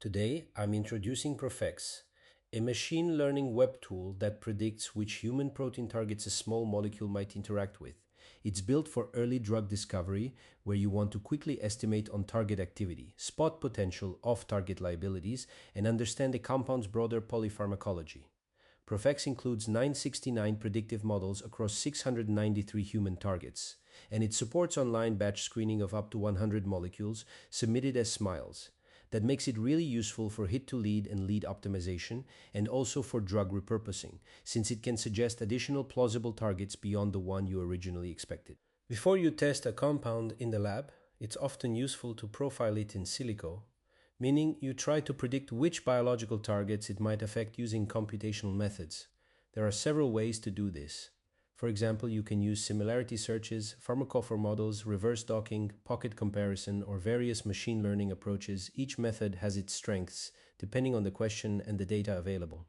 Today, I'm introducing ProfhEX, a machine learning web tool that predicts which human protein targets a small molecule might interact with. It's built for early drug discovery, where you want to quickly estimate on-target activity, spot potential off-target liabilities, and understand a compound's broader polypharmacology. ProfhEX includes 969 predictive models across 693 human targets, and it supports online batch screening of up to 100 molecules submitted as SMILES. That makes it really useful for hit-to-lead and lead optimization, and also for drug repurposing, since it can suggest additional plausible targets beyond the one you originally expected. Before you test a compound in the lab, it's often useful to profile it in silico, meaning you try to predict which biological targets it might affect using computational methods. There are several ways to do this. For example, you can use similarity searches, pharmacophore models, reverse docking, pocket comparison, or various machine learning approaches. Each method has its strengths, depending on the question and the data available.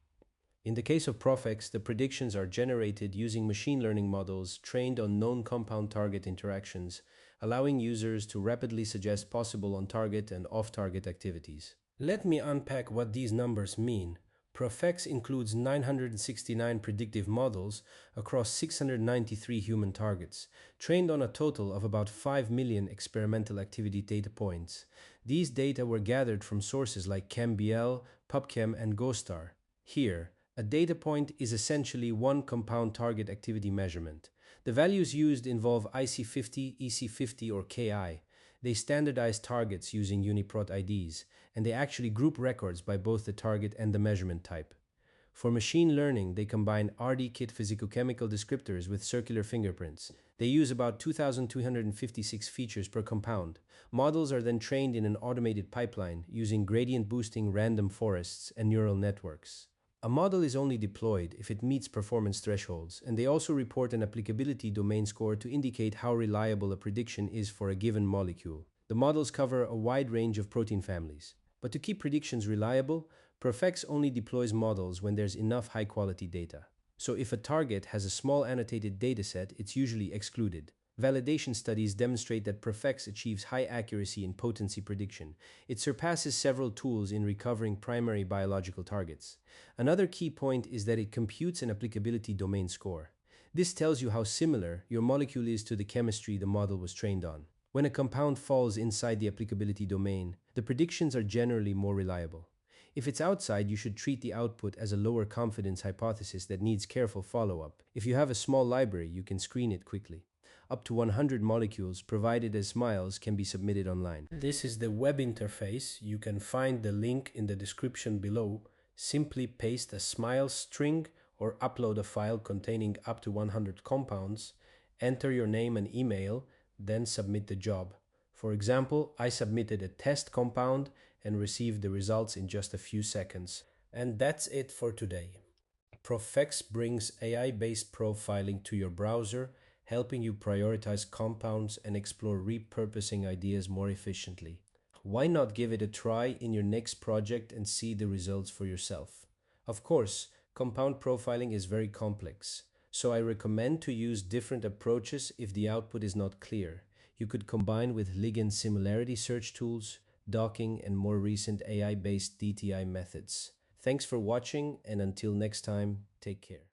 In the case of ProfhEX, the predictions are generated using machine learning models trained on known compound target interactions, allowing users to rapidly suggest possible on-target and off-target activities. Let me unpack what these numbers mean. ProfhEX includes 969 predictive models across 693 human targets, trained on a total of about 5 million experimental activity data points. These data were gathered from sources like ChEMBL, PubChem, and GOSTAR. Here, a data point is essentially one compound target activity measurement. The values used involve IC50, EC50, or KI. They standardize targets using UniProt IDs, and they actually group records by both the target and the measurement type. For machine learning, they combine RD-kit physicochemical descriptors with circular fingerprints. They use about 2,256 features per compound. Models are then trained in an automated pipeline using gradient boosting random forests and neural networks. A model is only deployed if it meets performance thresholds, and they also report an applicability-domain score to indicate how reliable a prediction is for a given molecule. The models cover a wide range of protein families. But to keep predictions reliable, ProfhEX only deploys models when there's enough high-quality data. So if a target has a small annotated dataset, it's usually excluded. Validation studies demonstrate that ProfhEX achieves high accuracy in potency prediction. It surpasses several tools in recovering primary biological targets. Another key point is that it computes an applicability domain score. This tells you how similar your molecule is to the chemistry the model was trained on. When a compound falls inside the applicability domain, the predictions are generally more reliable. If it's outside, you should treat the output as a lower confidence hypothesis that needs careful follow-up. If you have a small library, you can screen it quickly. Up to 100 molecules provided as SMILES can be submitted online. This is the web interface. You can find the link in the description below. Simply paste a SMILES string or upload a file containing up to 100 compounds, enter your name and email, then submit the job. For example, I submitted a test compound and received the results in just a few seconds. And that's it for today. ProfhEX brings AI-based profiling to your browser, helping you prioritize compounds and explore repurposing ideas more efficiently. Why not give it a try in your next project and see the results for yourself? Of course, compound profiling is very complex, so I recommend to use different approaches if the output is not clear. You could combine with ligand similarity search tools, docking, and more recent AI-based DTI methods. Thanks for watching, and until next time, take care.